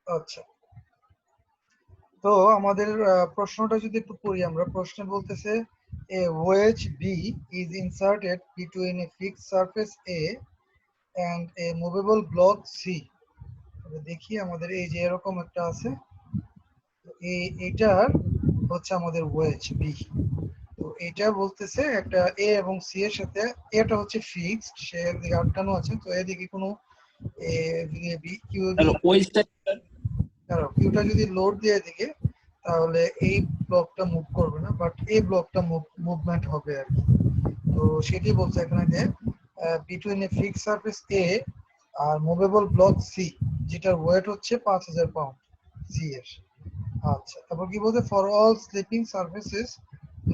আচ্ছা, তো আমাদের প্রশ্নটা যদি একটু পড়ি আমরা, প্রশ্নে বলতেছে a wedge B is inserted between a fixed surface A and a movable block C. দেখি আমাদের এই যে এরকম একটা আছে, এটার হচ্ছে আমাদের ওয়েজ বি। তো এটা বলতেছে একটা এ এবং সি এর সাথে, এটা হচ্ছে ফিক্সড, সে এদিকে আটকানো আছে, তো এদিকে কোনো তাহলে ওয়েজটা কিউটা যদি লোড দিয়ে এদিকে, তাহলে এই ব্লকটা মুভ করবে না, বাট এই ব্লকটা মুভমেন্ট হবে আর কি। তো সেটি বলছে এখানে যে বিটুইন এ ফিক্সড সারফেস এ আর মুভেবল ব্লক সি, যেটার ওয়েট হচ্ছে 5000 পাউন্ড সি এর। আচ্ছা, তারপর কি বলছে, for all sleeping surfaces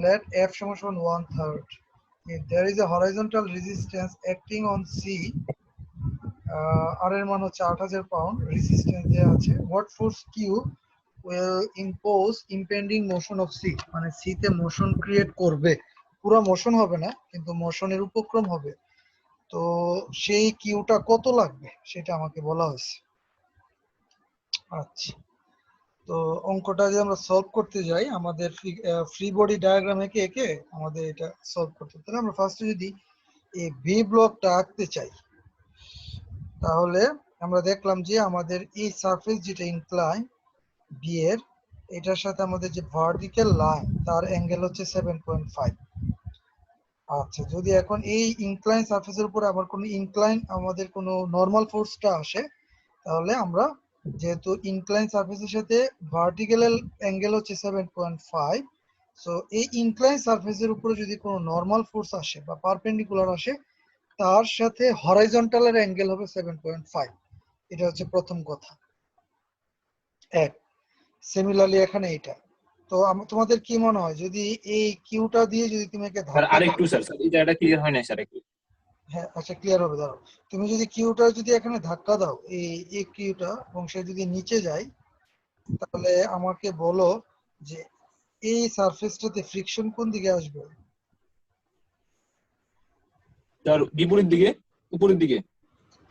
let f সমান 1/3 if there is a horizontal resistance acting on c, আর এর মান হচ্ছে 8000 পাউন্ড রেজিস্ট্যান্স দেওয়া আছে, what force q will impose impending motion of c, মানে c তে মোশন ক্রিয়েট করবে, পুরো মোশন হবে না কিন্তু মোশনের উপক্রম হবে, তো সেই কিউটা কত লাগবে সেটা আমাকে বলা হয়েছে। আচ্ছা, তো অঙ্কটা যদি আমরা সলভ করতে যাই, আমাদের ফ্রি বডি ডায়াগ্রাম এঁকে এঁকে আমাদের এটা সলভ করতে, তাহলে আমরা ফার্স্টে যদি এই বি ব্লকটা আঁকতে চাই, তাহলে আমরা দেখলাম যে আমাদের এই সারফেস যেটা ইনক্লাইন বি এর, এটার সাথে আমাদের যে ভার্টিক্যাল লাইন তার অ্যাঙ্গেল হচ্ছে 7.5। আচ্ছা, যদি এখন এই ইনক্লাইন সারফেসের উপর আবার কোনো ইনক্লাইন আমাদের কোনো নর্মাল ফোর্সটা আসে, তাহলে আমরা যেহেতু ইনক্লাইন সারফেসের সাথে ভার্টিক্যাল অ্যাঙ্গেল হচ্ছে 7.5, সো এই ইনক্লাইন সারফেসের উপরে যদি কোনো নর্মাল ফোর্স আসে বা পারপেন্ডিকুলার আসে, তার সাথে হরাইজন্টালের অ্যাঙ্গেল হবে 7.5। এটা হচ্ছে প্রথম কথা এক। সিমিলারলি এখানে এটা, তো তোমাদের কি মনে হয় যদি এই কিউটা দিয়ে যদি তুমি একে স্যার ধাক্কা দাও, আরেকটু স্যার এই জায়গাটা ক্লিয়ার হয় না স্যার একটু। হ্যাঁ আচ্ছা ক্লিয়ার হবে, দাঁড়াও, তুমি যদি কিউটা যদি এখানে ধাক্কা দাও এই কিউটা, এবং সে যদি নিচে যায়, তাহলে আমাকে বলো যে এই সারফেসটাতে ফ্রিকশন কোন দিকে আসবে? স্যার বিপরীত দিকে, উপরের দিকে।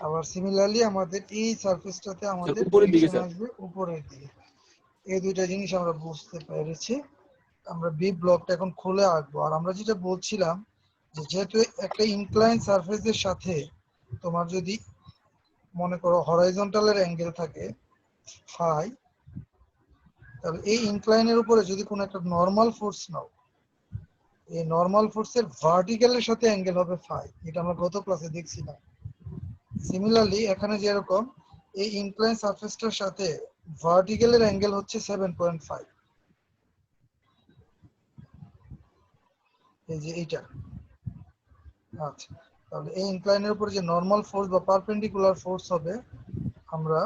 আবার সিমিলারলি আমাদের এই সারফেসটাতে আমাদের উপরের দিকে ফ্রিকশন স্যার। আসবে উপরের দিকে। এই দুইটা জিনিস আমরা বুঝতে পেরেছি। আমরা বি ব্লকটা এখন খুলে আঁকবো। আর আমরা যেটা বলছিলাম যে যেহেতু একটা ইনক্লাইন সারফেসের সাথে তোমার যদি মনে করো হরাইজন্টালের অ্যাঙ্গেল থাকে ফাই, তাহলে এই ইনক্লাইনের উপরে যদি কোনো একটা নর্মাল ফোর্স নাও, এই নর্মাল ফোর্সের ভার্টিক্যালের সাথে অ্যাঙ্গেল হবে ফাই, এটা আমরা গত ক্লাসে দেখছিলাম। সিমিলারলি এখানে যেরকম এই ইনক্লাইন সারফেসটার সাথে ভার্টিক্যালের অ্যাঙ্গেল হচ্ছে 7.5, এই যে এইটা। আচ্ছা, তাহলে এই ইনক্লাইনের উপরে যে নর্মাল ফোর্স বা পারপেন্ডিকুলার ফোর্স হবে, আমরা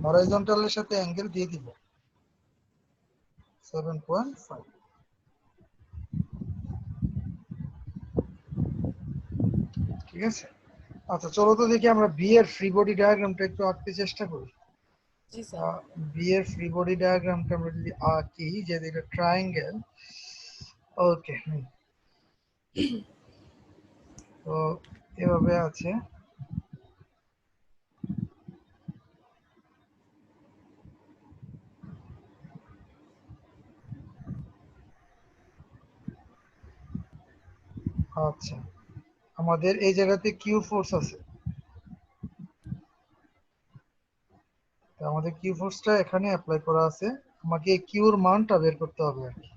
হরাইজন্টালের সাথে অ্যাঙ্গেল দিয়ে দিব 7.5। ঠিক আছে, আচ্ছা চলো তো দেখি আমরা বি এর ফ্রি বডি ডায়াগ্রামটা একটু আঁকতে চেষ্টা করি। জি স্যার। বি এর ফ্রি বডি ডায়াগ্রামটা আমরা যদি আঁকি, যে এটা ট্রায়াঙ্গেল, ওকে, তো এভাবে আছে। আচ্ছা, আমাদের এই জায়গাতে কিউ ফোর্স আছে, তো আমাদের কিউ ফোর্সটা এখানে অ্যাপ্লাই করা আছে, আমাকে কিউর মানটা বের করতে হবে আর কি।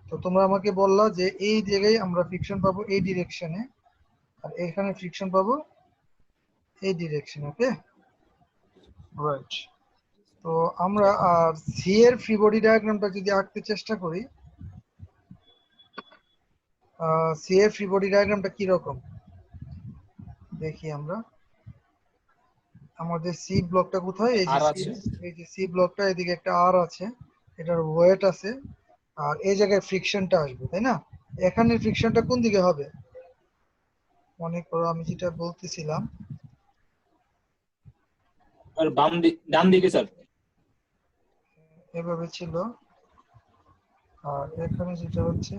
তো তোমরা আমাকে বললা যে এই জায়গায় আমরা ফ্রিকশন পাবো এই ডিরেকশনে, আর এখানে ফ্রিকশন পাবো এই ডিরেকশনে, ওকে রাইট। তো আমরা আর সি এর ফ্রি বডি ডায়াগ্রামটা যদি আঁকতে চেষ্টা করি, সি এর ফ্রি বডি ডায়াগ্রামটা কি রকম দেখি আমরা। আমাদের সি ব্লকটা কোথায়, এই যে আর সি, আছে এই যে সি ব্লকটা, এদিকে একটা আর আছে, এটার ওয়েট আছে, আর এই জায়গায় ফ্রিকশনটা আসবে, তাই না? এখানে ফ্রিকশনটা কোন দিকে হবে? মনে করো আমি যেটা বলতেছিলাম, আর ডান দিকে স্যার। এভাবে ছিল, আর এখানে যেটা হচ্ছে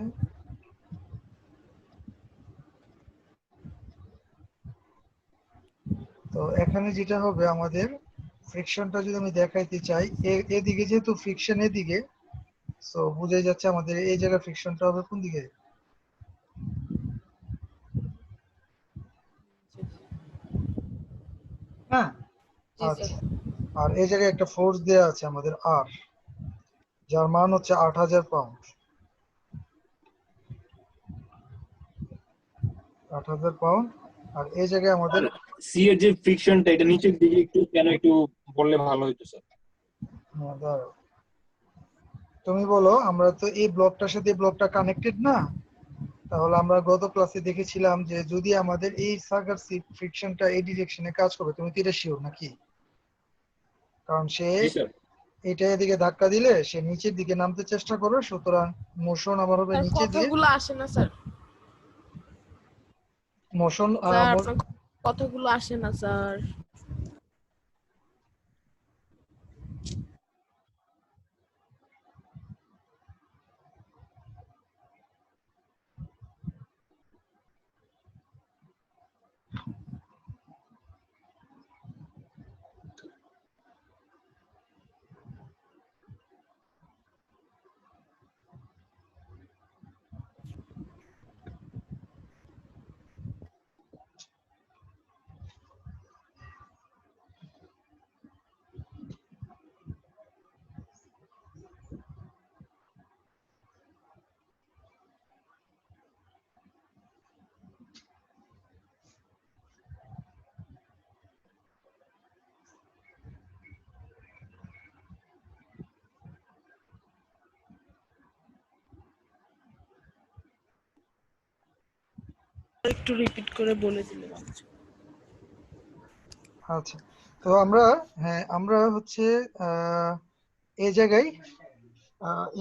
তো এখানে যেটা হবে আমাদের ফ্রিকশনটা যদি আমি দেখাইতে চাই, এদিকে যেহেতু ফ্রিকশন এদিকে, সো বুঝাই যাচ্ছে আমাদের এই জায়গায় ফ্রিকশনটা হবে কোন দিকে? হ্যাঁ, জি স্যার। আচ্ছা। আর এই জায়গায় একটা ফোর্স দেয়া আছে আমাদের আর, যার মান হচ্ছে 8000 পাউন্ড। 8000 পাউন্ড। আর এই জায়গায় আমাদের সি এর যে ফ্রিকশনটা এটা নিচের দিকে একটু কেন একটু বললে ভালো হতো স্যার। দাঁড়াও। তুমি বলো, আমরা তো এই ব্লকটার সাথে এই ব্লকটা কানেক্টেড না, তাহলে আমরা গত ক্লাসে দেখেছিলাম যে যদি আমাদের এই সার্কার ফ্রিকশনটা এই ডিরেকশনে কাজ করবে, তুমি তো এটা শিওর নাকি? কারণ সে জি স্যার। এটা এদিকে ধাক্কা দিলে সে নিচের দিকে নামতে চেষ্টা করবে, সুতরাং মোশন আমার হবে স্যার নিচে দিয়ে। কথাগুলো আসে না স্যার। মোশন স্যার আপনার কথাগুলো আসে না স্যার। একটু রিপিট করে বলে দিলে ভালো ছিল। আচ্ছা, তো আমরা আমরা হচ্ছে এই জায়গায়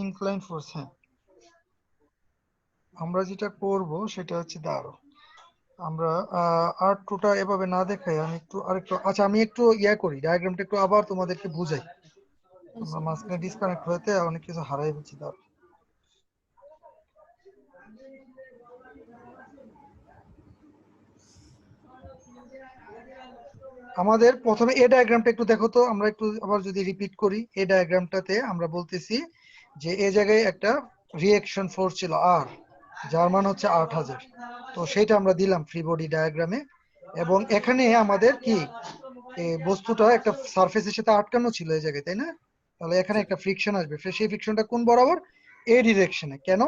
ইনক্লাইন ফোর্স, আমরা যেটা করব সেটা হচ্ছে দাঁড়ো, আমরা আর টুটা এভাবে না দেখাই আমি একটু আরেকটু, আচ্ছা আমি একটু করি ডায়াগ্রামটা একটু আবার তোমাদেরকে বুঝাই। আমরা মাঝখানে ডিসকানেক্ট হতে অনেক কিছু হারাই ফেলছি। দাঁড়ো, আমাদের প্রথমে এই ডায়াগ্রামটা একটু দেখো তো, আমরা একটু আবার যদি রিপিট করি, এই ডায়াগ্রামটাতে আমরা বলতেছি যে এই জায়গায় একটা রিঅ্যাকশন ফোর্স ছিল আর, যার মান হচ্ছে 8000। তো সেটা আমরা দিলাম ফ্রি বডি ডায়াগ্রামে, এবং এখানে আমাদের কি এই বস্তুটা একটা সারফেসের সাথে আটকানো ছিল এই জায়গায়, তাই না? তাহলে এখানে একটা ফ্রিকশন আসবে, সেই ফ্রিকশনটা কোন বরাবর? এই ডিরেকশনে। কেন?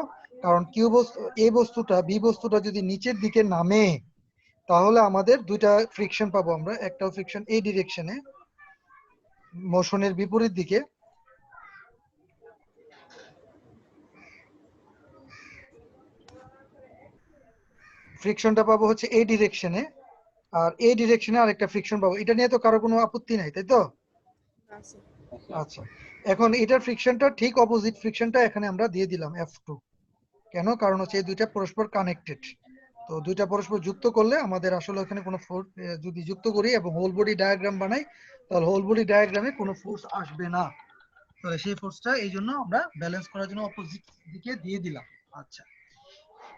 কারণ কিউ বস্তু, এই বস্তুটা বি বস্তুটা যদি নিচের দিকে নামে, তাহলে আমাদের দুইটা ফ্রিকশন পাবো আমরা, একটা ফ্রিকশন এই ডিরেকশনে মোশনের বিপরীত দিকে, ফ্রিকশনটা পাবো হচ্ছে এই ডিরেকশনে, আর এই ডিরেকশনে আরেকটা ফ্রিকশন পাবো। এটা নিয়ে তো কারো কোনো আপত্তি নাই, তাই তো? আচ্ছা, এখন এটার ফ্রিকশনটা ঠিক অপোজিট ফ্রিকশনটা এখানে আমরা দিয়ে দিলাম F2। কেন? কারণ হচ্ছে এই দুইটা পরস্পর কানেক্টেড। তো দুইটা পরস্পর যুক্ত করলে আমাদের আসলে এখানে কোনো ফোর্স, যদি যুক্ত করি এবং হোল বডি ডায়াগ্রাম বানাই, তাহলে হোল বডি ডায়াগ্রামে কোনো ফোর্স আসবে না। তাহলে সেই ফোর্সটা এই জন্য আমরা ব্যালেন্স করার জন্য অপোজিট দিকে দিয়ে দিলাম। আচ্ছা,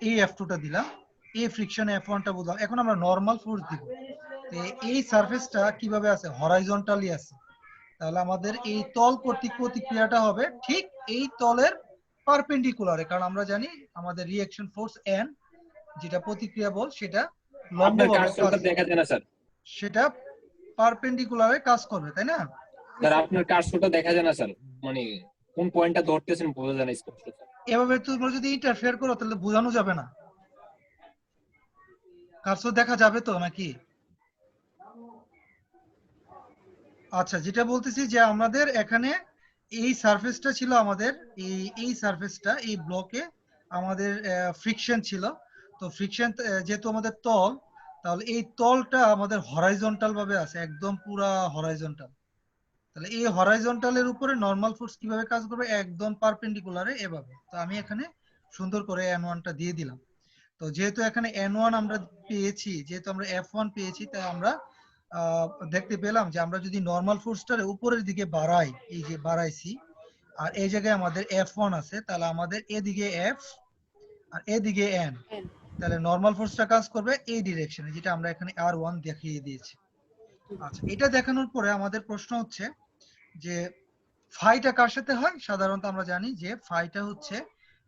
এই F2টা দিলাম, এই ফ্রিকশন F1টা বুঝলাম। এখন আমরা নরমাল ফোর্স দিব। এই সারফেসটা কিভাবে আছে? হরাইজন্টালি আছে। তাহলে আমাদের এই তল কর্তৃক প্রতিক্রিয়াটা হবে ঠিক এই তলের পারপেন্ডিকুলারে, কারণ আমরা জানি আমাদের রিঅ্যাকশন ফোর্স N, যেটা প্রতিক্রিয়া বল, সেটা আপনার লম্বভাবে কার্সরটা দেখা যায় না স্যার। সেটা পারপেন্ডিকুলারে কাজ করবে, তাই না? স্যার আপনার কার্সরটা দেখা যায় না স্যার, মানে কোন পয়েন্টটা ধরতেছেন বোঝা যায় না স্পষ্ট স্যার। এভাবে তোমরা যদি ইন্টারফেয়ার করো তাহলে বোঝানো যাবে না। কার্সর দেখা যাবে তো নাকি? আচ্ছা, যেটা বলতেছি যে আমাদের এখানে এই সারফেসটা ছিল আমাদের, এই সারফেসটা, এই ব্লকে আমাদের ফ্রিকশন ছিল। তো ফ্রিকশন যেহেতু আমাদের তল, তাহলে এই তলটা আমাদের হরাইজন্টাল ভাবে আছে, একদম পুরা হরাইজন্টাল। তাহলে এই হরাইজন্টালের উপরে নরমাল ফোর্স কিভাবে কাজ করবে? একদম পারপেন্ডিকুলারে এভাবে। তো আমি এখানে সুন্দর করে N1টা দিয়ে দিলাম। তো যেহেতু এখানে N1 আমরা পেয়েছি, যেহেতু আমরা F1 পেয়েছি, তাই আমরা দেখতে পেলাম যে আমরা যদি নরমাল ফোর্সটারে উপরের দিকে বাড়াই, এই যে বাড়াইছি, আর এই জায়গায় আমাদের F1 আছে, তাহলে আমাদের এদিকে F আর এদিকে N, তাহলে নরমাল ফোর্সটা কাজ করবে এই ডিরেকশনে, যেটা আমরা এখানে R1 দেখিয়ে দিয়েছি। আচ্ছা, এটা দেখানোর পরে আমাদের প্রশ্ন হচ্ছে যে ফাইটা কার সাথে হয়? সাধারণত আমরা জানি যে ফাইটা হচ্ছে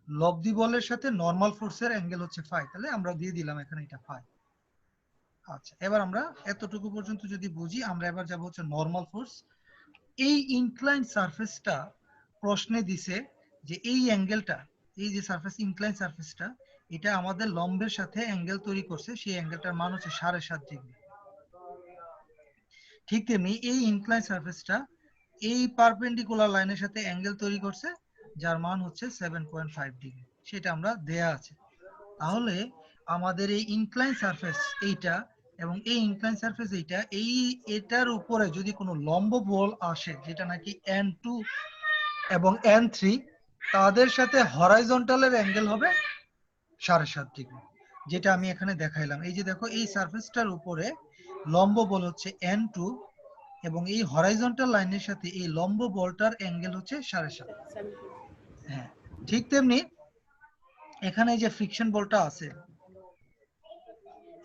লব্ধি বলের সাথে নরমাল ফোর্সের অ্যাঙ্গেল হচ্ছে ফাই, তাহলে আমরা দিয়ে দিলাম এখানে এটা ফাই। আচ্ছা, এবার আমরা এতটুকু পর্যন্ত যদি বুঝি, আমরা এবার যাব হচ্ছে নরমাল ফোর্স। এই ইনক্লাইন সারফেসটা প্রশ্নে দিছে যে এই অ্যাঙ্গেলটা, এই যে সারফেস ইনক্লাইন সারফেসটা, এটা আমাদের লম্বের সাথে অ্যাঙ্গেল তৈরি করছে, সেই অ্যাঙ্গেলটার মান হচ্ছে 7.5 ডিগ্রি। ঠিক তেমনি এই ইনক্লাইন সারফেসটা এই পারপেন্ডিকুলার লাইনের সাথে অ্যাঙ্গেল তৈরি করছে, যার মান হচ্ছে 7.5 ডিগ্রি, সেটা আমরা দেয়া আছে। তাহলে আমাদের এই ইনক্লাইন সারফেস এইটা এবং এই ইনক্লাইন সারফেস এইটা, এটার উপরে যদি কোনো লম্ব বল আসে, যেটা নাকি N2 এবং N3, তাদের সাথে হরাইজন্টালের অ্যাঙ্গেল হবে 7.5 ডিগ্রি, যেটা আমি এখানে দেখাইলাম। এই যে দেখো, এই সারফেসটার উপরে লম্ব বল হচ্ছে N2 এবং এই হরাইজন্টাল লাইনের সাথে এই লম্ব বলটার অ্যাঙ্গেল হচ্ছে 7.5। হ্যাঁ, ঠিক তেমনি এখানে এই যে ফ্রিকশন বলটা আছে,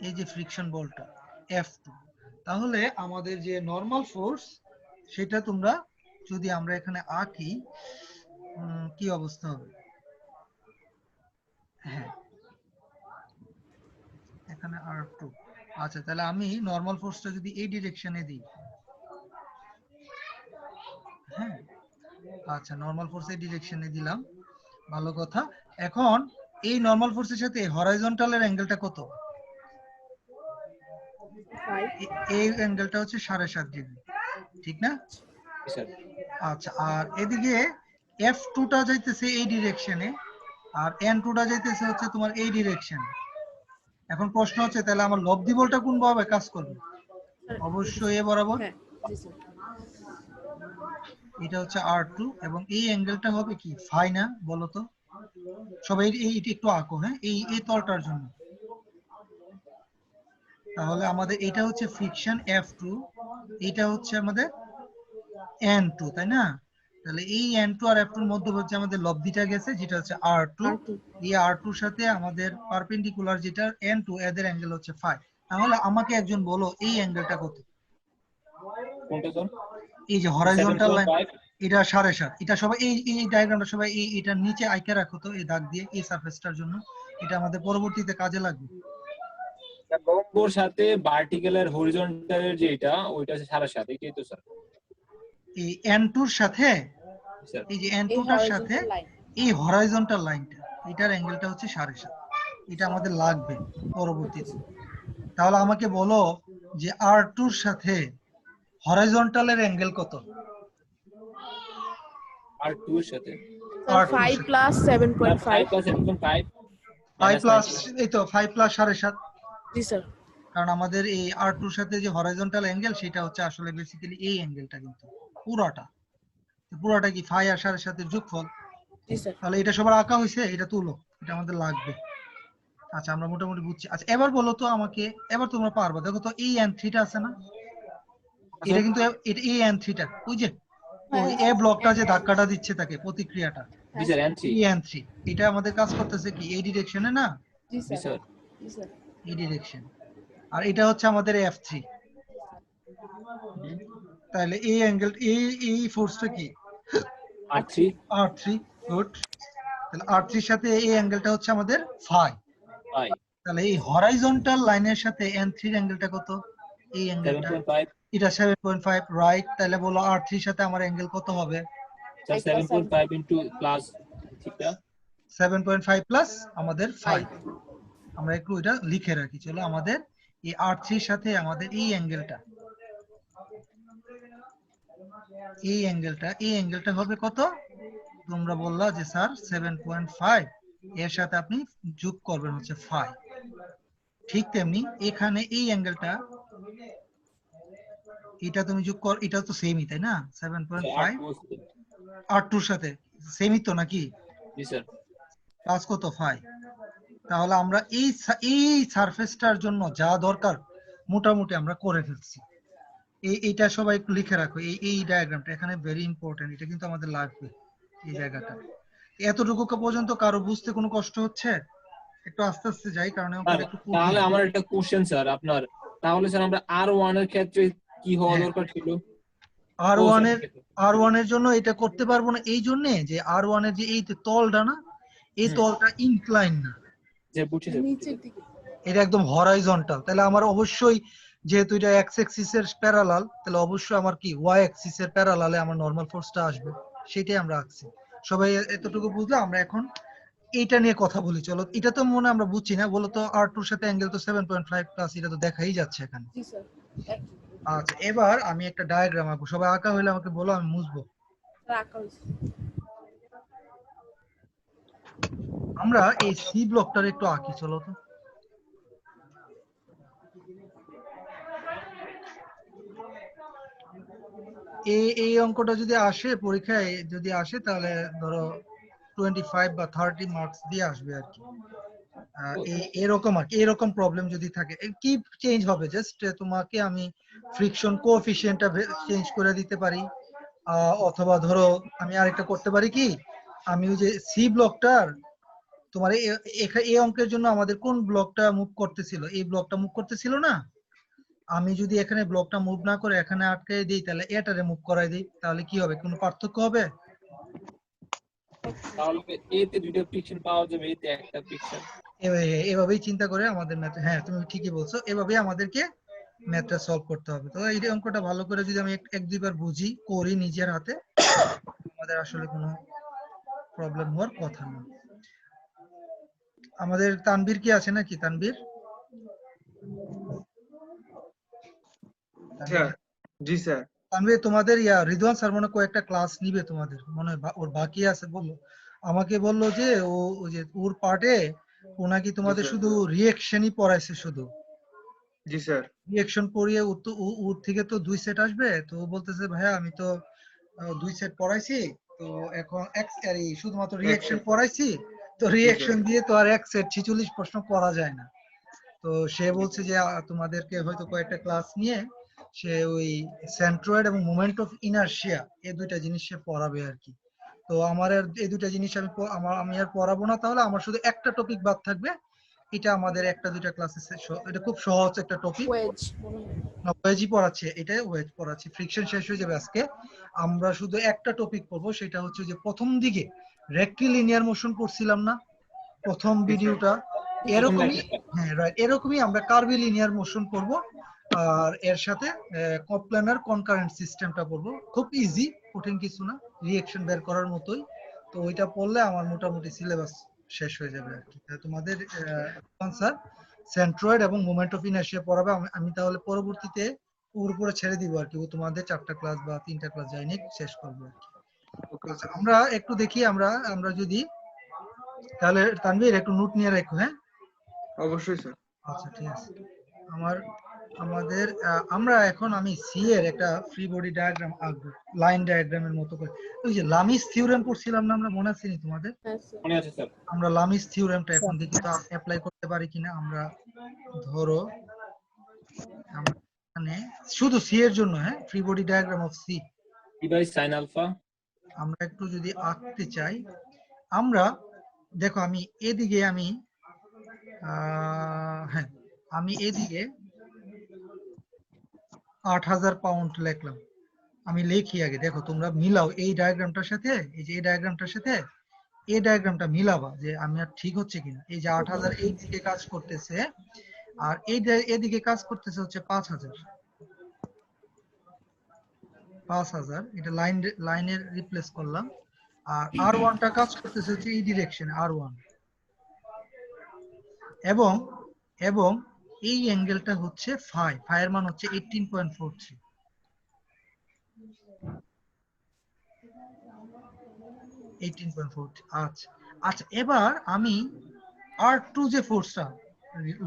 এই যে ফ্রিকশন বলটা F2, তাহলে আমাদের যে নরমাল ফোর্স, সেটা তোমরা যদি আমরা এখানে আঁকি, কি অবস্থা হবে? হ্যাঁ, এখানে R2। আচ্ছা, তাহলে আমি নরমাল ফোর্সটা যদি এই ডিরেকশনে দিই, হ্যাঁ, আচ্ছা, নরমাল ফোর্স এই ডিরেকশনে দিলাম, ভালো কথা। এখন এই নরমাল ফোর্সের সাথে হরাইজন্টালের অ্যাঙ্গেলটা কত? এই অ্যাঙ্গেলটা হচ্ছে 7.5 ডিগ্রি, ঠিক না? স্যার আচ্ছা, আর এদিকে F2টা যাইতেছে এই ডিরেকশনে, আর N2টা যাইতেছে হচ্ছে তোমার এই ডিরেকশনে। এখন প্রশ্ন হচ্ছে, তাহলে আমার লব্ধি বলটা কোন ভাবে কাজ করবে? অবশ্যই এ বরাবর। হ্যাঁ, জি স্যার। এটা হচ্ছে R2 এবং এই অ্যাঙ্গেলটা হবে কি, ফাই না? বলো তো সবাই, এইটা একটু আঁকো। হ্যাঁ, এই তলটার জন্য। তাহলে আমাদের এটা হচ্ছে ফ্রিকশন F2, এটা হচ্ছে আমাদের N2, তাই না? তাহলে এই N2 আর F2 এর মধ্যবর্তী আমাদের লব্ধিটা গেছে, যেটা হচ্ছে R2। এই R2 এর সাথে আমাদের পারপেন্ডিকুলার যেটা N2, এদের অ্যাঙ্গেল হচ্ছে ফাই। তাহলে আমাকে একজন বলো, এই অ্যাঙ্গেলটা কত? কোনটা স্যার? এই যে হরাইজন্টাল লাইন, 7.5। এটা 7.5। এটা সবাই এই ডায়াগ্রামটা সবাই এটা নিচে আইকা রাখো তো, এই দাগ দিয়ে, এই সারফেসটার জন্য। এটা আমাদের পরবর্তীতে কাজে লাগবে। লম্বর সাথে ভার্টিক্যাল আর হরিজন্টালের যে এটা, ওইটা হচ্ছে 7.5, এটাই তো স্যার? এই N2 এর সাথে, স্যার এই যে N2 টার সাথে এই হরাইজন্টাল লাইনটা, এটার অ্যাঙ্গেলটা হচ্ছে 7.5। এটা আমাদের লাগবে পরবর্তীতে। তাহলে আমাকে বলো যে R2 এর সাথে হরাইজন্টালের অ্যাঙ্গেল কত? আর 2 এর সাথে R2 এর 5 সাথে প্লাস 7.5। 5 প্লাস 7.5 5 প্লাস, এই তো 5 প্লাস 7.5। জি স্যার। কারণ আমাদের এই R2 এর সাথে যে হরাইজন্টাল অ্যাঙ্গেল, সেটা হচ্ছে আসলে বেসিক্যালি এই অ্যাঙ্গেলটা, কিন্তু পুরাটা কি ফাই আর 7.5 যোগফল। জি স্যার। তাহলে এটা সবার আঁকা হয়েছে, এটা তুলো, এটা আমাদের লাগবে। আচ্ছা, আমরা মোটামুটি বুঝছি। আচ্ছা, এবার বলো তো আমাকে, এবার তোমরা পারবা। দেখো তো এই N3টা আছে না, এটা কিন্তু এটা এই N3টা, ওই যে ওই এ ব্লকটা যে ধাক্কাটা দিচ্ছে তাকে, প্রতিক্রিয়াটা, জি স্যার N3। এই N3, এটা আমাদের কাজ করতেছে কি এই ডিরেকশনে না? জি জি স্যার। স্যার। জি স্যার। এই ডিরেকশন। আর এটা হচ্ছে আমাদের F3। তাহলে এই অ্যাঙ্গেল, এই ফোর্সটা কি? R3। R3। গুড। তাহলে R3 এর সাথে এই অ্যাঙ্গেলটা হচ্ছে আমাদের ফাই। ফাই। তাহলে এই হরাইজন্টাল লাইনের সাথে N3 এর অ্যাঙ্গেলটা কত? এই অ্যাঙ্গেলটা 7.5। এটা 7.5, রাইট। তাহলে বলো R3 এর সাথে আমার অ্যাঙ্গেল কত হবে? Sir 7.5 into plus theta. 7.5 plus আমাদের 5। আমরা একটু এটা লিখে রাখি, চলো। আমাদের এই R3 এর সাথে আমাদের এই অ্যাঙ্গেলটা হবে কত? তোমরা বললা যে স্যার 7.5, এর সাথে আপনি যোগ করবেন হচ্ছে 5। ঠিক তেমনি এখানে এই অ্যাঙ্গেলটা, এটা তুমি যোগ কর, এটা তো সেমই, তাই না? 7.5 R2 এর সাথে সেমই তো নাকি? জি স্যার। প্লাস কত? 5। তাহলে আমরা এই সারফেসটার জন্য যা দরকার মোটামুটি আমরা করে ফেলছি। এইটা সবাই একটু লিখে রাখো, এই ডায়াগ্রামটা এখানে ভেরি ইম্পর্টেন্ট, এটা কিন্তু আমাদের লাগবে এই জায়গাটা। এতটুকু পর্যন্ত কারো বুঝতে কোনো কষ্ট হচ্ছে? একটু আস্তে আস্তে যাই, কারণ অঙ্কটা একটু কঠিন। তাহলে আমার একটা কোশ্চেন স্যার আপনার, তাহলে স্যার আমরা R1 এর ক্ষেত্রে কি হওয়া হ্যাঁ। দরকার ছিল? আর ও ওয়ান স্যার, এর R1 এর জন্য এটা করতে পারবো না এই জন্য যে R1 এর যে এই যে তলটা না, এই হুম। তলটা ইনক্লাইন না, যে বুঝছি স্যার, নিচের দিকে। এটা একদম হরাইজন্টাল। তাহলে আমার অবশ্যই, যেহেতু এটা এক্স অ্যাক্সিস এর প্যারালাল, তাহলে অবশ্যই আমার কি ওয়াই অ্যাক্সিস এর প্যারালালে আমার নরমাল ফোর্সটা আসবে। সেটাই আমরা আঁকছি। সবাই এতটুকু বুঝলে? আমরা এখন এইটা নিয়ে কথা বলি। চলো, এটা তো মনে হয় আমরা বুঝছি না, বলো তো R2 এর সাথে অ্যাঙ্গেল তো 7.5 প্লাস, এটা তো দেখাই যাচ্ছে এখানে। জি স্যার। আচ্ছা, এবার আমি একটা ডায়াগ্রাম আঁকবো। সবাই আঁকা হইলে আমাকে বলো, আমি মুছবো। রাখা হয়েছে। আমরা এই সি ব্লকটার একটু আঁকি, চলো তো। এই অঙ্কটা যদি আসে পরীক্ষায়, যদি আসে তাহলে ধরো 25 বা 30 মার্কস দিয়ে আসবে আর কি। এরকম আর কি, এরকম প্রবলেম যদি থাকে, কি চেঞ্জ হবে, জাস্ট তোমাকে আমি ফ্রিকশন কোএফিসিয়েন্টটা চেঞ্জ করে দিতে পারি, অথবা ধরো আমি আরেকটা করতে পারি কি, আমি ওই যে সি ব্লকটার, তোমার এই অঙ্কের জন্য আমাদের কোন ব্লকটা মুভ করতেছিল, এই ব্লকটা মুভ করতেছিল না, আমি যদি এখানে ব্লকটা মুভ না করে এখানে আটকে দিই, তাহলে এটারে মুভ করাই দিই, তাহলে কি হবে, কোনো পার্থক্য হবে? তাহলে এতে দুইটা ফ্রিকশন পাওয়া যাবে, এতে একটা ফ্রিকশন। এভাবেই চিন্তা করে আমাদের ম্যাথ, হ্যাঁ তুমি ঠিকই বলছো, এভাবেই আমাদেরকে ম্যাথটা সলভ করতে হবে। তো এই অঙ্কটা ভালো করে যদি আমি এক দুইবার বুঝি, করি নিজের হাতে, আমাদের আসলে কোনো প্রবলেম হওয়ার কথা না। আমাদের তানভীর কি আছে নাকি? তানভীর, স্যার। জি স্যার। তানভীর তোমাদের রিদওয়ান স্যার মনে হয় কয়েকটা ক্লাস নিবে তোমাদের, মনে হয় ওর বাকি আছে বললো। আমাকে বললো যে ওই যে ওর পার্টে ও নাকি তোমাদের স্যার। শুধু রিয়েকশনই পড়াইছে শুধু। জি স্যার। রিয়েকশন পড়িয়ে ওর থেকে তো 2 সেট আসবে, তো ও বলতেছে ভাইয়া আমি তো 2 সেট পড়াইছি, তো এখন আর এই শুধুমাত্র রিয়েকশন set। পড়াইছি, তো রিয়েকশন দিয়ে তো আর এক সেট 46 প্রশ্ন করা যায় না। তো সে বলছে যে তোমাদেরকে হয়তো কয়েকটা ক্লাস নিয়ে সে ওই সেন্ট্রয়েড এবং মোমেন্ট অফ ইনারশিয়া, এই দুইটা জিনিস সে পড়াবে আর কি। তো আমার আর এই দুইটা জিনিস আমি আর পড়াবো না, তাহলে আমার শুধু একটা টপিক বাদ থাকবে। এটা আমাদের একটা দুইটা ক্লাসে, এটা খুব সহজ একটা টপিক, ওয়েজ মনে হয়। ওয়েজই পড়াচ্ছে, এটাই ওয়েজ পড়াচ্ছে, ফ্রিকশন শেষ হয়ে যাবে আজকে। আমরা শুধু একটা টপিক পড়বো, সেটা হচ্ছে যে প্রথম দিকে রেক্টিলিনিয়ার মোশন পড়ছিলাম না প্রথম ভিডিওটা, এরকমই, হ্যাঁ রাইট, এরকমই আমরা কার্ভিলিনিয়ার মোশন পড়বো। আর এর সাথে কপ্লানার কনকারেন্ট সিস্টেমটা পড়বো, খুব ইজি, কঠিন কিছু না, রিঅ্যাকশন বের করার মতোই। তো ওইটা পড়লে আমার মোটামুটি সিলেবাস শেষ হয়ে যাবে আর কি। তোমাদের স্যার সেন্ট্রয়েড এবং মোমেন্ট অফ ইনার্শিয়া পড়াবে। আমি তাহলে পরবর্তীতে ওর উপরে ছেড়ে দিব আর কি, ও তোমাদের 4টা ক্লাস বা 3টা ক্লাস যাই নিক শেষ করবো আর কি। আচ্ছা, আমরা একটু দেখি, আমরা আমরা যদি, তাহলে তানভীর একটু নোট নিয়ে রাখো, হ্যাঁ? অবশ্যই স্যার। আচ্ছা ঠিক আছে। আমাদের আমরা এখন আমি সি এর একটা ফ্রি বডি ডায়াগ্রাম আঁকবো, লাইন ডায়াগ্রামের মতো করে। ওই যে লামিস থিওরেম পড়ছিলাম না আমরা, মনে আছে নি তোমাদের? হ্যাঁ স্যার। মনে আছে স্যার। আমরা লামিস থিওরেমটা এখন দেখি তো অ্যাপ্লাই করতে পারি কিনা। আমরা ধরো আমরা এখানে শুধু সি এর জন্য, হ্যাঁ, free body diagram of C, P by sine alpha. আমরা একটু যদি আঁকতে চাই, আমরা দেখো আমি এদিকে আমি হ্যাঁ, আমি এদিকে 8000 পাউন্ড লিখলাম। আমি লিখি আগে, দেখো তোমরা মিলাও এই ডায়াগ্রামটার সাথে, এই যে এই ডায়াগ্রামটার সাথে এই ডায়াগ্রামটা মিলাবা যে আমি আর ঠিক হচ্ছে কিনা। এই যে 8000 এই দিকে কাজ করতেছে, আর এদিকে কাজ করতেছে হচ্ছে 5000। এটা লাইনের রিপ্লেস করলাম। আর R1টা কাজ করতেছে হচ্ছে এই ডিরেকশনে R1, এবং এবং এই অ্যাঙ্গেলটা হচ্ছে ফাই, ফাই এর মান হচ্ছে 18.43। আচ্ছা আচ্ছা, এবার আমি R2 যে ফোর্সটা,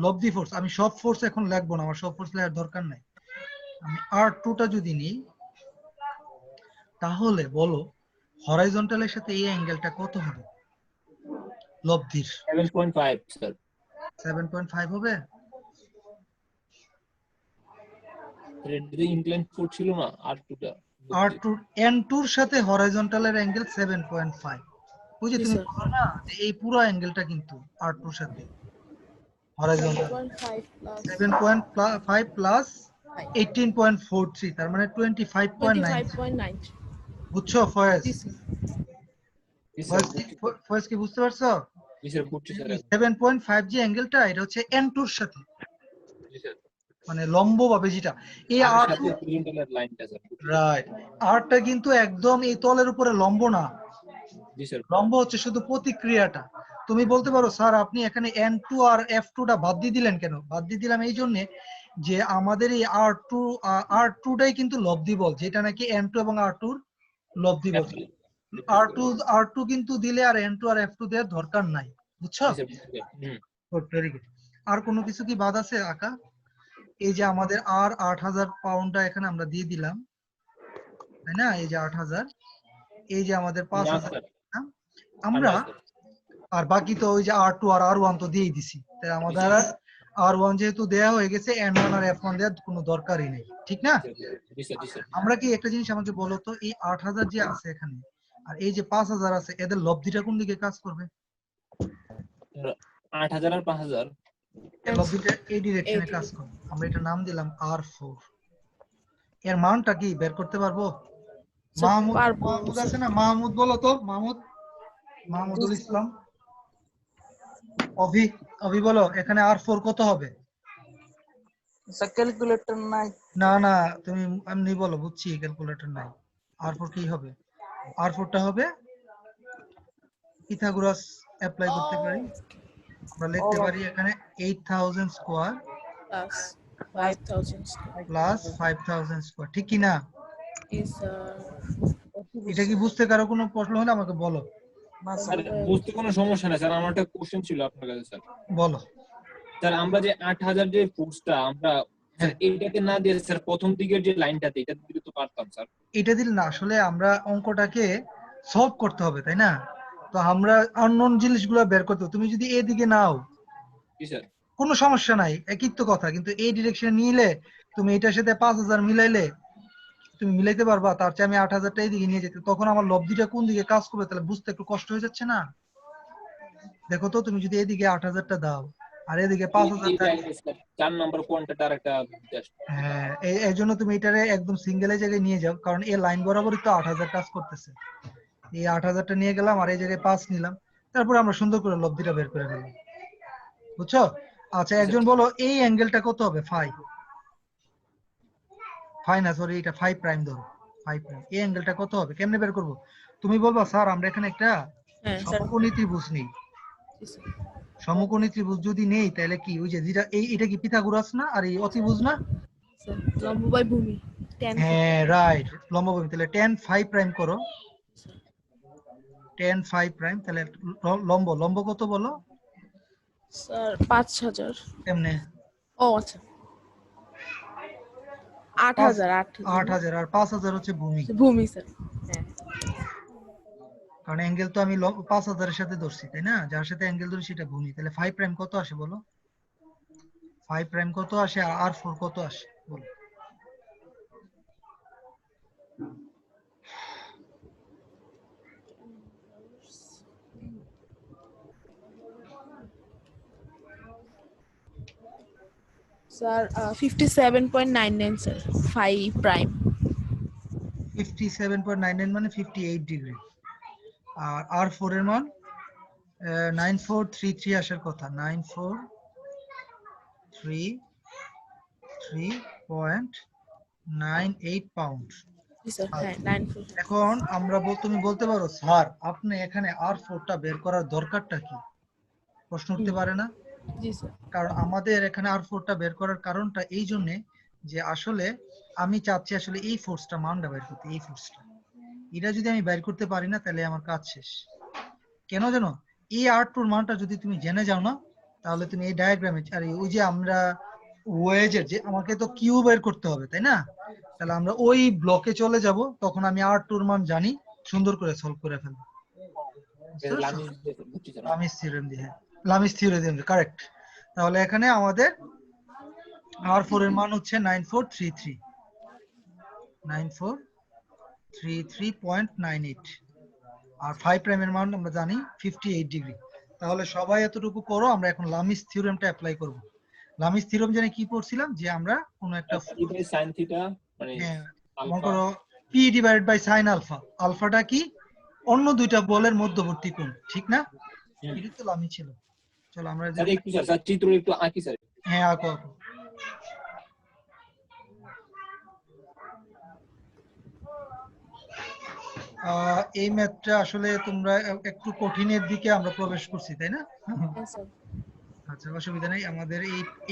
লব্ধি ফোর্স, আমি সব ফোর্স এখন লিখবো না, আমার সব ফোর্স লেখার দরকার নাই। আমি R2টা যদি নিই, তাহলে বলো হরাইজন্টালের সাথে এই অ্যাঙ্গেলটা কত হবে লব্ধির? 7.5 স্যার। 7.5 হবে। এটা ইনক্লাইন ফোর্স ছিল না আর2টা। R2 N2 এর সাথে হরাইজন্টালের অ্যাঙ্গেল 7.5। ওই যে জি তুমি স্যার। বলছো না যে এই পুরো অ্যাঙ্গেলটা কিন্তু R2 এর সাথে হরাইজন্টাল 7.5 প্লাস 7.5 প্লাস 18.43 তার মানে 25.9 25.9 বুঝছো ফয়েজ? জি স্যার জি স্যার ফয়েজ কি বুঝতে পারছো? জি স্যার বুঝছি স্যার 7.5 যে অ্যাঙ্গেলটা এটা হচ্ছে N2 এর সাথে জি স্যার মানে লম্ব ভাবে যেটা এই আর R2 সাথে হরিজন্টাল লাইনটা স্যার রাইট আরটা কিন্তু একদম এই তলের উপরে লম্ব না, জি স্যার লম্ব হচ্ছে শুধু প্রতিক্রিয়াটা। তুমি বলতে পারো স্যার আপনি এখানে N2 আর F2 টা বাদ দিয়ে দিলেন কেন? বাদ দিয়ে দিলাম এই জন্য যে আমাদের এই R2টাই কিন্তু লব্ধি বল, যেটা নাকি N2 এবং R2 র লব্ধি বল। R2 কিন্তু দিলে আর N2 আর F2 দেওয়ার দরকার নাই, বুঝছো? জি স্যার বুঝছি স্যার গুড, ভেরি গুড। আর কোনো কিছু কি বাদ আছে আকা? এই যে আমাদের আর 8000 পাউন্ডটা এখানে আমরা দিয়ে দিলাম, তাই না? এই যে 8000, এই যে আমাদের না 5000 স্যার আমরা, না স্যার আর বাকি তো ওই যে R2 আর R1 তো দিয়েই দিছি, তাই আমাদের R1 যেহেতু দেয়া হয়ে গেছে, N1 আর F1 দেওয়ার কোনো দরকারই নেই, ঠিক না? জি স্যার জি স্যার আমরা কি একটা জিনিস আমাকে বলো তো, এই 8000 যে আছে এখানে আর এই যে 5000 আছে, এদের লব্ধিটা কোন দিকে কাজ করবে? 8000 আর 5000 এর লব্ধিটা এই ডিরেকশনে কাজ করবে। আমরা এটা নাম দিলাম R4। এর মানটা কি বের করতে পারবো? মাহমুদ আছে না? মাহমুদ বলো তো, মাহমুদুল ইসলাম। অভি বলো এখানে R4 কত হবে? ক্যালকুলেটর নাই। না তুমি এমনি বলো, বুঝছি ক্যালকুলেটর নাই। R4 কি হবে? R4টা হবে পিথাগোরাস অ্যাপ্লাই করতে পারি, আমরা লিখতে পারি এখানে 8000 square plus 5000 square plus 5000 square, ঠিক কি না? জি স্যার এটা কি বুঝতে কারো কোনো প্রশ্ন হলে আমাকে বলো। স্যার বুঝতে কোনো সমস্যা নেই স্যার, আমার একটা কোশ্চেন ছিল আপনার কাছে স্যার। বলো। স্যার আমরা যে 8000 যে ফোর্সটা আমরা স্যার এইটাকে না দিয়ে স্যার প্রথম দিকের যে লাইনটাতে এটা দিলে তো পারতাম স্যার। এটা দিলে না, আসলে আমরা অঙ্কটাকে সলভ করতে হবে, তাই না? তো আমরা আননোন জিনিসগুলো বের করতে হবে। তুমি যদি এদিকে নাও জি স্যার কোনো সমস্যা নাই, একই তো কথা, কিন্তু এই ডিরেকশনে নিলে তুমি এটার সাথে 5000 মিলাইলে তুমি মিলাইতে পারবা? তার চেয়ে আমি 8000টা এইদিকে নিয়ে যেতে, তখন আমার লব্ধিটা কোন দিকে কাজ করবে তাহলে বুঝতে একটু কষ্ট হয়ে যাচ্ছে না? দেখো তো, তুমি যদি এদিকে 8000টা দাও আর এদিকে 5000টা, 4 নম্বর কোয়ান্টাটার একটা জাস্ট হ্যাঁ এই জন্য তুমি এটারে একদম সিঙ্গেল এই জায়গায় নিয়ে যাও, কারণ এই লাইন বরাবরই তো 8000 কাজ করতেছে। এই 8000টা নিয়ে গেলাম আর এই জায়গায় 5 নিলাম, তারপর আমরা সুন্দর করে লব্ধিটা বের করে ফেললাম, বুঝছো? আচ্ছা একজন বলো এই অ্যাঙ্গেলটা কত হবে? ফাই না, সরি, এটা 5 প্রাইম ধরো, 5 প্রাইম। এই অ্যাঙ্গেলটা কত হবে? কেমনে বের করব? তুমি বলবা স্যার আমরা এখানে একটা হ্যাঁ স্যার সমকোণী ত্রিভুজ নেই। জি স্যার সমকোণী ত্রিভুজ যদি নেই তাহলে কি ওই যে যেটা এটা কি পিথাগোরাস না আর এই অতিভুজ না? স্যার লম্ব বাই ভূমি tan হ্যাঁ রাইট, লম্বভূমি। তাহলে tan 5 প্রাইম করো, tan 5 প্রাইম, তাহলে লম্ব কত বলো? স্যার 5000 কেমনে? ও আচ্ছা 8000 8000 আর 5000 হচ্ছে ভূমি, ভূমি স্যার হ্যাঁ কারণ অ্যাঙ্গেল তো আমি 5000 এর সাথে ধরছি, তাই না? যার সাথে অ্যাঙ্গেল ধরি সেটা ভূমি। তাহলে 5 প্রাইম কত আসে বলো? 5 প্রাইম কত আসে আর 4 কত আসে বলো? স্যার 57.99 স্যার 5 প্রাইম 57.99 মানে 58 ডিগ্রি। আর R4 এর মান 9433 আসার কথা, 9433.98 পাউন্ড। জি স্যার হ্যাঁ 94 এখন তুমি বলতে পারো স্যার আপনি এখানে R4টা বের করার দরকারটা কি? প্রশ্ন উঠতে পারে না? জি স্যার কারণ আমাদের এখানে R4টা বের করার কারণটা এই জন্য যে আসলে আমি চাচ্ছি আসলে এই ফোর্সটা মানটা বের করতে, এই ফোর্সটা। এটা যদি আমি বের করতে পারি না তাহলে আমার কাজ শেষ। কেন জানো? এই R2 এর মানটা যদি তুমি জেনে যাও না, তাহলে তুমি এই ডায়াগ্রামে আর ওই যে আমরা ওয়েজের যে আমাকে তো কিউ বের করতে হবে, তাই না? তাহলে আমরা ওই ব্লকে চলে যাব, তখন আমি R2 এর মান জানি, সুন্দর করে সলভ করে ফেলবো। লামিস থিওরেম দিয়ে, লামিস থিওরেম দিয়ে, কারেক্ট। তাহলে এখানে আমাদের R4 এর মান হচ্ছে 9433.98 আর 5 প্রাইমের মান আমরা জানি 58 ডিগ্রি। তাহলে সবাই এতটুকু করো, আমরা এখন লামিস থিওরেমটা অ্যাপ্লাই করব। লামিস থিওরেম জানি কি পড়ছিলাম যে আমরা কোন একটা sin থিটা মানে হ্যাঁ মনে আলফা করো P divided by sine alpha, আলফাটা কি অন্য দুইটা বলের মধ্যবর্তী কোণ, ঠিক না? এটা তো লামি ছিল। চলো আমরা স্যার একটু স্যার চিত্র একটু আঁকি স্যার। হ্যাঁ আঁকো আঁকো। এই ম্যাথটা আসলে তোমরা একটু কঠিনের দিকে আমরা প্রবেশ করছি, তাই না? Yes, sir. আচ্ছা অসুবিধা নেই, আমাদের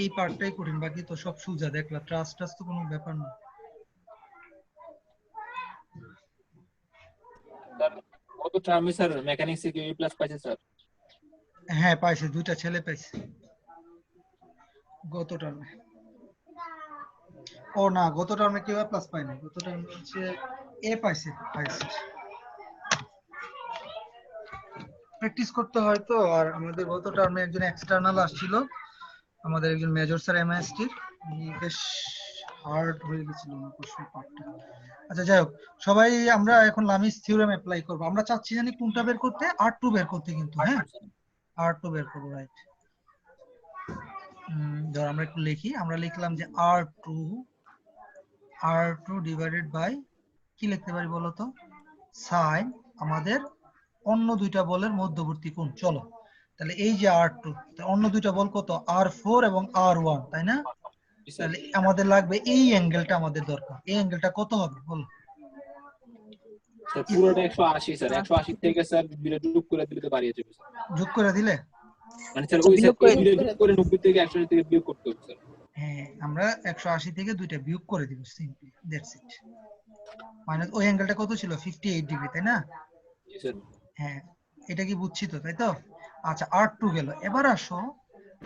এই পার্টটাই কঠিন, বাকি তো সব সোজা। দেখলা ট্রাস্ট তো কোনো ব্যাপার না। স্যার কত টার্মে স্যার মেকানিক্স থেকে এ প্লাস পাইছে স্যার? হ্যাঁ পাইছে, দুইটা ছেলে পাইছে গত টার্মে। ও না, গত টার্মে কেউ প্লাস পায় না, গত টার্মে হচ্ছে এ পাইছে। প্র্যাকটিস করতে হয় তো। আর আমাদের গত টার্মে একজন এক্সটার্নাল আসছিল, আমাদের একজন মেজর স্যার এমএসটির, বেশ হার্ড হয়ে গেছিল না প্রশ্ন পার্টটা। আচ্ছা যাই হোক, সবাই আমরা এখন লামিস থিওরেম অ্যাপ্লাই করব। আমরা চাচ্ছি জানি কোনটা বের করতে, R2 বের করতে, কিন্তু হ্যাঁ R2 বের করব, রাইট। ধর আমরা একটু লিখি, আমরা লিখলাম যে R2 ডিভাইডেড বাই কি লিখতে পারি বলো তো, সাইন আমাদের অন্য দুইটা বলের মধ্যবর্তী কোণ। চলো তাহলে এই যে R2, অন্য দুইটা বল কত, R4 এবং R1, তাই না? তাহলে আমাদের লাগবে এই অ্যাঙ্গেলটা, আমাদের দরকার। এই অ্যাঙ্গেলটা কত হবে বলো? স্যার পুরোটা 180 স্যার, 180 থেকে স্যার দুইটা যোগ করে দিলে তো বাড়িয়ে যাবে স্যার। যোগ করে দিলে মানে স্যার ওই স্যার এই দুইটা যোগ করে 90 থেকে 180 থেকে বিয়োগ করতে হবে স্যার। হ্যাঁ আমরা 180 থেকে দুইটা বিয়োগ করে দিব, সিম্পলি দ্যাটস ইট। মাইনাস ওই অ্যাঙ্গেলটা কত ছিল, 58 ডিগ্রি, তাই না? জি স্যার। হ্যাঁ এটা কি বুঝছি তো, তাই তো? আচ্ছা R2 গেল। এবার আসো,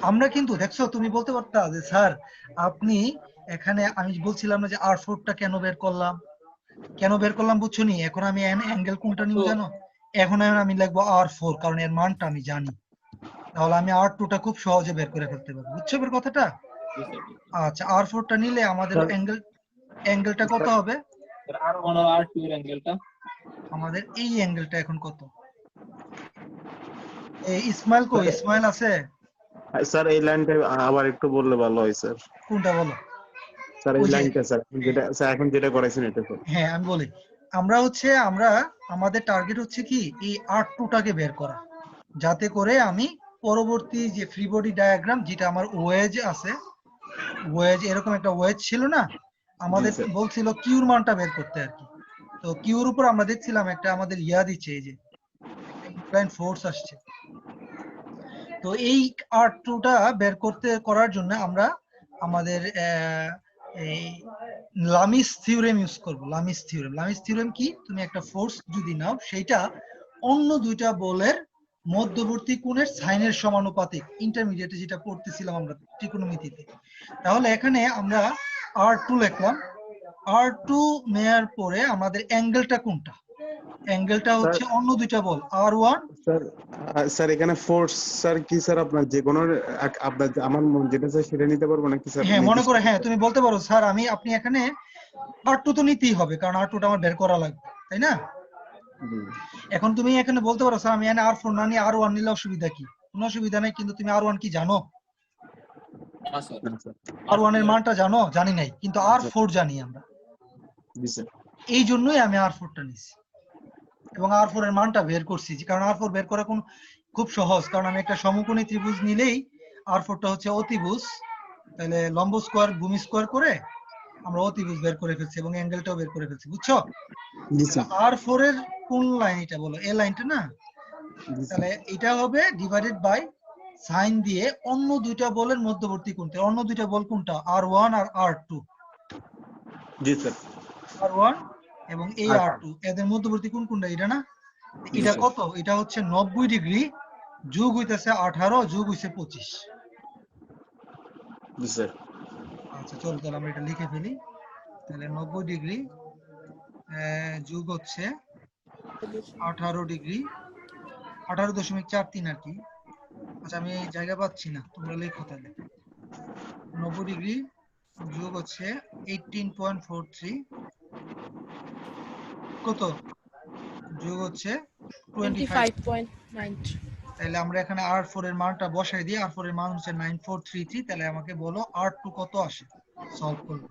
আমরা কিন্তু দেখছো তুমি বলতে পারতা যে স্যার আপনি এখানে, আমি বলছিলাম না যে R4টা কেন বের করলাম বুঝছো নি? এখন আমি অ্যাঙ্গেল কোনটা নিব জানো? এখন আমি লিখবো R4, কারণ এর মানটা আমি জানি। তাহলে আমি R2টা খুব সহজে বের করে ফেলতে পারবো, বুঝছো এর কথাটা? আচ্ছা R4টা নিলে আমাদের অ্যাঙ্গেলটা কত হবে? স্যার R1 আর R2 এর অ্যাঙ্গেলটা আমাদের এই অ্যাঙ্গেলটা এখন কত? এই ইসমাইল কো, ইসমাইল আছে? স্যার এই লাইনটা আবার একটু বললে ভালো হয় স্যার। কোনটা বলো? স্যার এই লাইনটা স্যার, এখন যেটা করাইছেন এটা স্যার। হ্যাঁ আমি বলি, আমরা আমাদের টার্গেট হচ্ছে কি এই R2টাকে বের করা, যাতে করে আমি পরবর্তী যে ফ্রি বডি ডায়াগ্রাম, যেটা আমার ওয়েজ আছে, ওয়েজ এরকম একটা ওয়েজ ছিল না, আমাদের বলছিল কিউর মানটা বের করতে আর কি। তো কিউর উপর আমরা দেখছিলাম একটা আমাদের ইয়া দিচ্ছে, এই যে ইনক্লাইন ফোর্স আসছে। তো এই R2টা বের করার জন্য আমরা আমাদের এই লামিস থিওরেম ইউজ করব। লামিস থিওরেম কি, তুমি একটা ফোর্স যদি নাও, সেইটা অন্য দুইটা বলের মধ্যবর্তী কোণের সাইনের সমানুপাতিক, ইন্টারমিডিয়েটে যেটা পড়তেছিলাম আমরা ত্রিকোণমিতিতে। তাহলে এখানে আমরা R2 লিখলাম। R2 নেয়ার পরে আমাদের অ্যাঙ্গেলটা কোনটা? অ্যাঙ্গেলটা হচ্ছে অন্য দুইটা বল R1। স্যার এখানে ফোর্স স্যার কি স্যার, আপনার যে কোনো আপনার আমার যেটা স্যার সেটা নিতে পারবো নাকি স্যার? হ্যাঁ মনে করে, হ্যাঁ তুমি বলতে পারো স্যার আপনি এখানে R2 তো নিতেই হবে, কারণ R2টা আমার বের করা লাগবে, তাই না? এখন তুমি এখানে বলতে পারো স্যার আমি এখানে R4 না নিয়ে R1 নিলে অসুবিধা কি? কোনো অসুবিধা নেই, কিন্তু তুমি R1 কি জানো? R1 এর মানটা জানো? জানি নাই, কিন্তু R4 জানি আমরা। এই জন্যই আমি R4টা নিছি এবং R4 এর মানটা বের করছি, কারণ R4 বের করা খুব সহজ, কারণ আমি একটা সমকোণী ত্রিভুজ নিলেই R4টা হচ্ছে অতিভুজ, তাহলে লম্ব স্কয়ার ভূমি স্কয়ার করে আমরা অতিভুজ বের করে ফেলছি এবং অ্যাঙ্গেলটাও বের করে ফেলছি, বুঝছো? R4 এর কোন লাইন এটা বলো? এই লাইনটা না? তাহলে এটা হবে ডিভাইডেড বাই সাইন দিয়ে অন্য দুইটা বলের মধ্যবর্তী কোণটা। অন্য দুইটা বল কোনটা? R1 আর R2। জি স্যার। R1 এবং এই R2 এদের মধ্যবর্তী কোণ কোনটা? এটা না? এটা কত? এটা হচ্ছে 90 ডিগ্রি যোগ হইতেছে 18 যোগ হইছে 25। জি স্যার। আচ্ছা চলো তাহলে আমরা এটা লিখে ফেলি। তাহলে 90 ডিগ্রি যোগ হচ্ছে 18 ডিগ্রি, 18.43 আর কি। আচ্ছা আমি জায়গা পাচ্ছি না, তোমরা লেখো তাহলে। 90 ডিগ্রি যোগ হচ্ছে 18.43 কত? যোগ হচ্ছে 25.93 তাহলে আমরা এখানে R4 এর মানটা বসাই দিই। R4 এর মান হচ্ছে 9433। তাহলে আমাকে বলো R2 কত আসে সলভ করলে।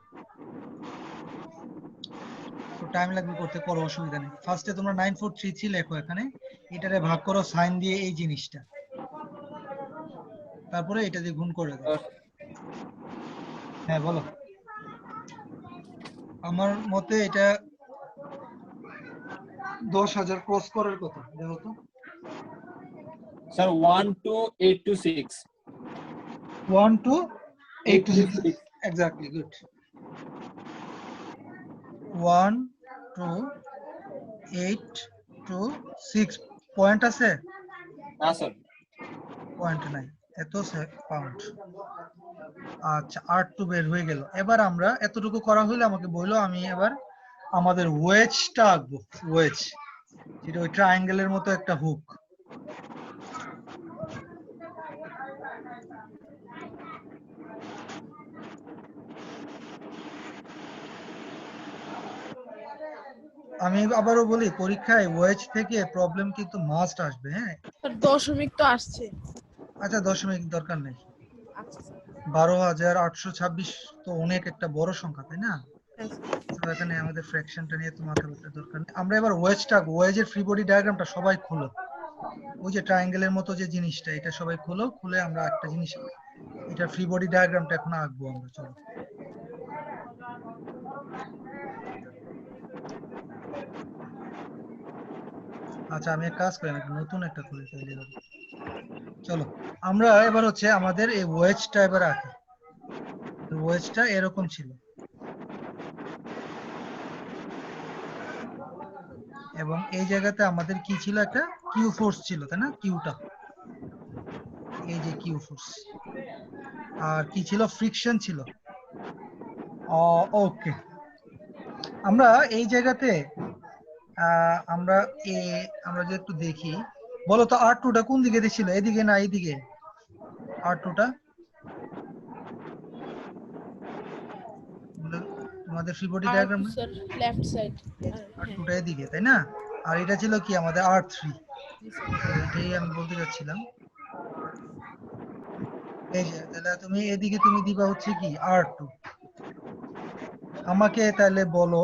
তো টাইম লাগবে করতে, কোনো অসুবিধা নেই। ফার্স্টে তোমরা 9433 লেখো এখানে, এটারে ভাগ করো সাইন দিয়ে এই জিনিসটা, তারপরে এটা দিয়ে গুণ করে দাও। হ্যাঁ বলো। আমার মতে এটা 10,000 ক্রস করার কথা, দেখো তো। Sir 12826 1 to 8 to 6, 826 exactly, good. 1 to 8 to 6 point আছে? না স্যার, পয়েন্ট নাই, এত পাউন্ড। আচ্ছা, R2 বের হয়ে গেল। এবার আমরা এতটুকু করা হলে আমাকে বললো আমি এবার আমাদের ওয়েজটা আঁকবো। ওয়েজ যেটা ওই ট্রায়াঙ্গেলের মতো একটা হুক। আমি আবারও বলি, পরীক্ষায় ওয়েজ থেকে প্রবলেম কিন্তু মাস্ট আসবে। হ্যাঁ, স্যার দশমিক তো আসছে। আচ্ছা দশমিক দরকার নেই। আচ্ছা স্যার। 12,826 তো অনেক একটা বড় সংখ্যা, তাই না? হ্যাঁ স্যার। তো এখানে আমাদের ফ্র্যাকশনটা নিয়ে তো মাথা ব্যথার দরকার নেই। আমরা এবার ওয়েজটা, ওয়েজের ফ্রি বডি ডায়াগ্রামটা সবাই খুলো। ওই যে ট্রায়াঙ্গেলের মতো যে জিনিসটা, এটা সবাই খুলো। খুলে আমরা একটা জিনিস, এটা ফ্রি বডি ডায়াগ্রামটা এখন আঁকবো আমরা। চলো। আচ্ছা আমি এক কাজ করি, আমি নতুন একটা খুলে ফেলি। চলো আমরা এবার হচ্ছে আমাদের এই ওয়েজটা এবার আঁকি। ওয়েজটা এরকম ছিল, এবং এই জায়গাতে আমাদের কি ছিল, একটা কিউ ফোর্স ছিল, তাই না? কিউটা, এই যে কিউ ফোর্স। আর কি ছিল? ফ্রিকশন ছিল। ওকে, আমরা এই জায়গাতে আমরা আমরা যদি একটু দেখি, বলো তো R2টা কোন দিকে ছিল, এদিকে না এইদিকে? R2টা তোমাদের free body diagram, R2 sir left side. R2টা এদিকে, তাই না? আর এটা ছিল কি আমাদের R3। জি স্যার। তো এটাই আমি বলতে যাচ্ছিলাম। এই যে তাহলে তুমি এদিকে তুমি দিবা হচ্ছে কি R2। আমাকে তাহলে বলো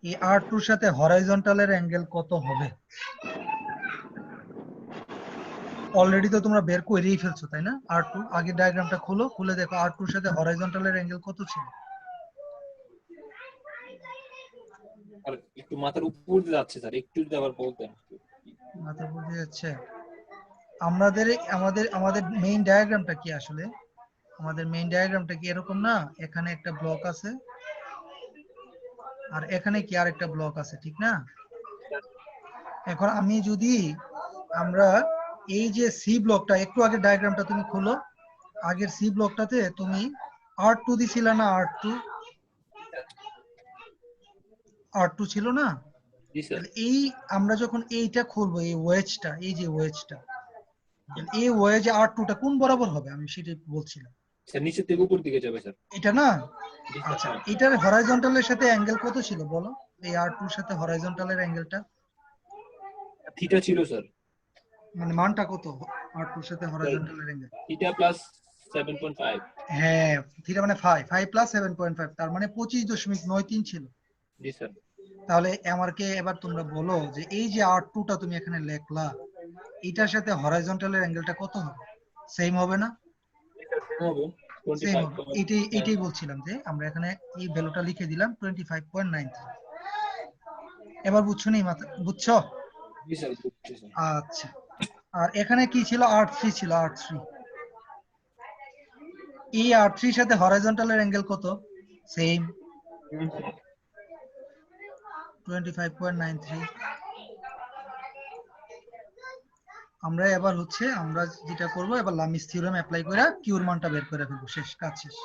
এই R2-র সাথে হরাইজন্টালের অ্যাঙ্গেল কত হবে? অলরেডি তো তোমরা বের করেই ফেলছো, তাই না? R2 আগের ডায়াগ্রামটা খুলো, খুলে দেখো R2-র সাথে হরাইজন্টালের অ্যাঙ্গেল কত ছিল। আর একটু মাথার উপর দিয়ে যাচ্ছে স্যার, একটু যদি আবার বলতেন। মাথা বুঝে যাচ্ছে? আমাদের আমাদের আমাদের মেইন ডায়াগ্রামটা কি আসলে? আমাদের মেইন ডায়াগ্রামটা কি এরকম না? এখানে একটা ব্লক আছে, আর এখানে কি আর একটা ব্লক আছে, ঠিক না? এখন আমি যদি আমরা এই যে সি ব্লকটা, একটু আগে ডায়াগ্রামটা তুমি খুলো, আগের সি ব্লকটাতে তুমি R2 দিছিল না? R2 ছিল না? জি স্যার। তাহলে এই আমরা যখন এইটা খুলবো, এই ওয়েজটা, এই যে ওয়েজটা, এই ওয়েজ R2টা কোন বরাবর হবে আমি সেটাই বলছিলাম। স্যার নিচের থেকে উপর দিকে যাবে স্যার। এটা না? জি স্যার। আচ্ছা, এটার হরাইজন্টালের সাথে অ্যাঙ্গেল কত ছিল বলো? এই R2-র সাথে হরাইজন্টালের অ্যাঙ্গেলটা থিটা ছিল স্যার। মানে মানটা কত R2-র সাথে হরাইজন্টালের অ্যাঙ্গেল? Theta plus 7.5। হ্যাঁ, থিটা মানে 5 প্লাস 7.5, তার মানে 25.93 ছিল। জি স্যার। তাহলে আমাকে এবার তোমরা বলো যে এই যে R2টা তুমি এখানে লেখলা, এটার সাথে হরাইজন্টালের অ্যাঙ্গেলটা কত হবে? সেম হবে না? হবে সেম হবে। 25. এটাই বলছিলাম যে আমরা এখানে এই ভ্যালুটা লিখে দিলাম 25.93। এবার বুঝছো নি মাথা, বুঝছো? জি স্যার, বুঝছি স্যার। আচ্ছা, আর এখানে কি ছিল? R3 ছিল, R3। এই R3-র সাথে হরাইজন্টালের অ্যাঙ্গেল কত? সেম, 25.93। আমরা এবার হচ্ছে আমরা যেটা করব, এবার লামিস থিওরেম অ্যাপ্লাই করে কিউর মানটা বের করে ফেলবো। শেষ, কাজ শেষ।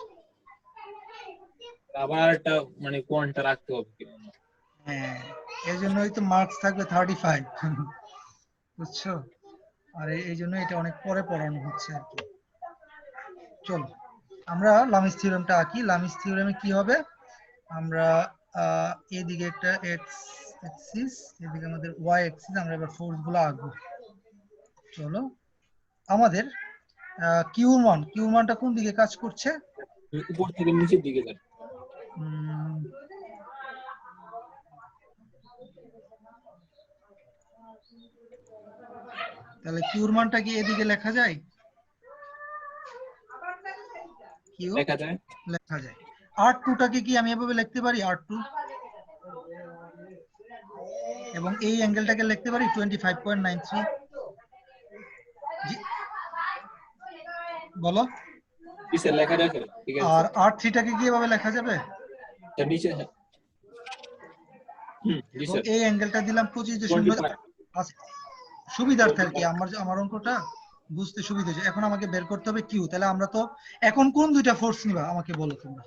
আবার একটা মানে কোয়ান্টা রাখতে হবে কি? হ্যাঁ, এর জন্যই তো মার্কস থাকবে 35, বুঝছো? আর এই জন্য এটা অনেক পরে পড়ানো হচ্ছে আর কি। চলো আমরা লামিস থিওরেমটা আঁকি। লামিস থিওরেমে কি হবে? আমরা এদিকে একটা এক্স অ্যাক্সিস, এদিকে আমাদের ওয়াই অ্যাক্সিস, আমরা এবার ফোর্স গুলো আঁকবো। চলো আমাদের কিউ মানটা কোন দিকে কাজ করছে? উপর থেকে নিচের দিকে স্যার। উম, তাহলে কিউর মানটা কি এদিকে লেখা যায়? কিউ দেখা যায় লেখা যায়। R2টাকে কি আমি এভাবে লিখতে পারি R2, এবং এই অ্যাঙ্গেলটাকে লিখতে পারি 25.93? বলো। জি স্যার লেখা যায় স্যার, ঠিক আছে আর স্যার। R3টাকে কি এভাবে লেখা যাবে? স্যার নিচে জি এবং স্যার এই অ্যাঙ্গেলটা দিলাম 25.0। 25 সুবিধার্থে আর কি, আমার অঙ্কটা বুঝতে সুবিধা হয়েছে। এখন আমাকে বের করতে হবে কিউ। তাহলে আমরা তো এখন কোন দুইটা ফোর্স নিবা আমাকে বলো তোমরা?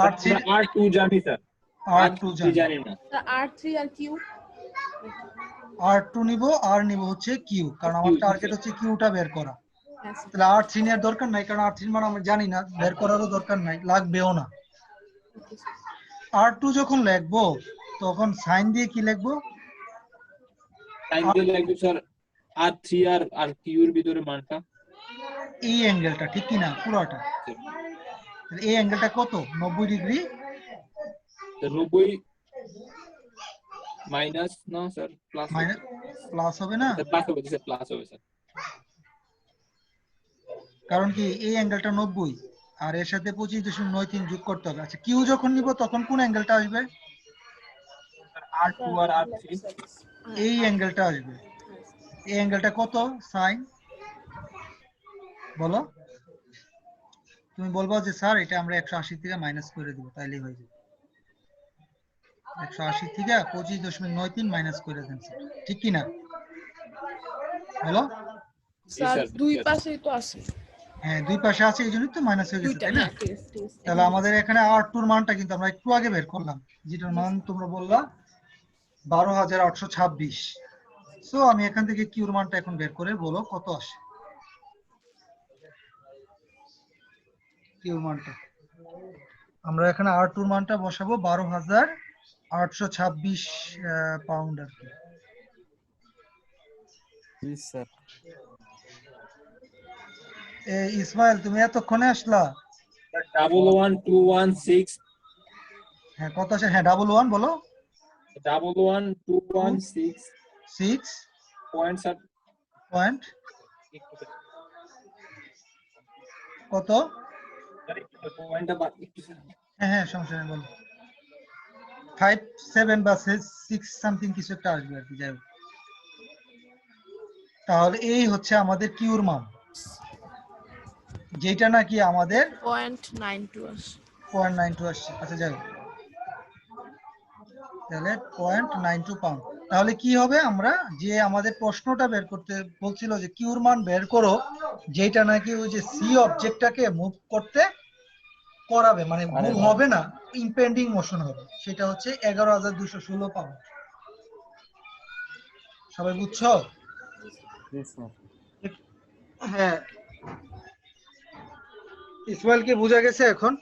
R3 আমরা R2 জানি স্যার, R2 জানি। জানি না। R3 আর Q R2 নিব, আর নিব হচ্ছে কিউ, কারণ আমার টার্গেট হচ্ছে কিউটা বের করা। হ্যাঁ স্যার। তাহলে R3 নেওয়ার দরকার নাই, কারণ R3 মান আমরা জানি না, বের করারও দরকার নাই, লাগবেও না। Okay sir. R2 যখন লিখবো তখন সাইন দিয়ে কি লিখবো? সাইন দিয়ে লিখবো স্যার R3 আর Q এর ভিতরে মানটা। এই অ্যাঙ্গেলটা ঠিক কি না পুরোটা? তাহলে এই অ্যাঙ্গেলটা কত? 90 ডিগ্রি। 90 মাইনাস না স্যার প্লাস মাইনাস প্লাস হবে না? প্লাস হবে স্যার, প্লাস হবে স্যার। কারণ কি এই অ্যাঙ্গেলটা 90 আর এর সাথে 25.93 যোগ করতে হবে। আচ্ছা কিউ যখন নিব তখন কোন অ্যাঙ্গেলটা আসবে? R2 আর R3 এই অ্যাঙ্গেলটা আসবে। এই অ্যাঙ্গেলটা কত সাইন? বলো। তুমি বলবো যে স্যার এটা আমরা 180 থেকে মাইনাস করে দেব, তাইলেই হয়ে যাবে। 180 থেকে 25.93 মাইনাস করে দেন স্যার, ঠিক কি না? বলো। স্যার স্যার, দুই ঠিক আছে। পাশেই তো আছে। হ্যাঁ দুই পাশে আছে, এই জন্যই তো মাইনাস হয়ে গেছে, দুইটা তাই না? হ্যাঁ, ঠিক আছে, ঠিক আছে। তাহলে আমাদের এখানে R2 এর মানটা কিন্তু আমরা একটু আগে বের করলাম, যেটার মান তোমরা বললা 12,826। সো আমি এখান থেকে কিউর মানটা এখন বের করে বলো কত আসে কিউর মানটা। আমরা এখানে R2 এর মানটা বসাবো 12,826 পাউন্ড আর কি। ইসমাইল তুমি এতক্ষণে আসলা? 11216 হ্যাঁ কত আসে? হ্যাঁ 11 বলো। 11216 6 পয়েন্ট স্যার। পয়েন্ট কত? পয়েন্টটা একটু স্যার। হ্যাঁ হ্যাঁ সমস্যা নেই বলো। 57 বা 6 সামথিং কিছু একটা আসবে আর কি, যাই হোক। তাহলে এই হচ্ছে আমাদের কিউর মান, যেটা নাকি আমাদের 0.92 আসে। 0.92 আসছে। আচ্ছা যাই হোক, তাহলে 0.92 পাউন্ড। তাহলে কি হবে, আমরা যে আমাদের প্রশ্নটা বের করতে বলছিল যে কিউর মান বের করো, যেটা নাকি ওই যে সি অবজেক্টটাকে মুভ করতে করাবে, মানে মুভ হবে না, ইম্পেন্ডিং মোশন হবে, সেটা হচ্ছে 11,216 পাউন্ড। সবাই বুঝছো? হ্যাঁ ইসমাইলকে বোঝা গেছে? এখন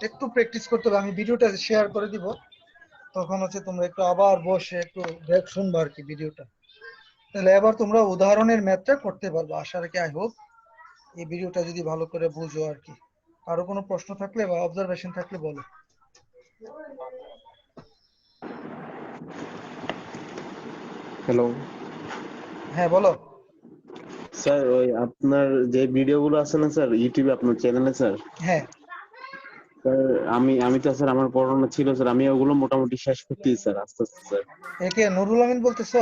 একটু প্র্যাকটিস করতে হবে, আমি ভিডিওটা শেয়ার করে দিব, তখন হচ্ছে তোমরা একটু আবার বসে একটু দেখ শুনবা আর কি ভিডিওটা। তাহলে এবার তোমরা উদাহরণের ম্যাথটা করতে পারবে আশা রাখি, আই হোপ এই ভিডিওটা যদি ভালো করে বুঝো আর কি। আরো কোনো প্রশ্ন থাকলে বা অবজারভেশন থাকলে বলো। হ্যালো হ্যাঁ বলো। স্যার, ওই আপনার যে ভিডিওগুলো আছে না স্যার ইউটিউবে আপনার চ্যানেলে স্যার, হ্যাঁ স্যার আমি তো স্যার আমার পড়ানো ছিল স্যার, আমি ওগুলো মোটামুটি শেষ করতেছি স্যার আস্তে আস্তে স্যার। একে নুরুল আমিন বলতেছো?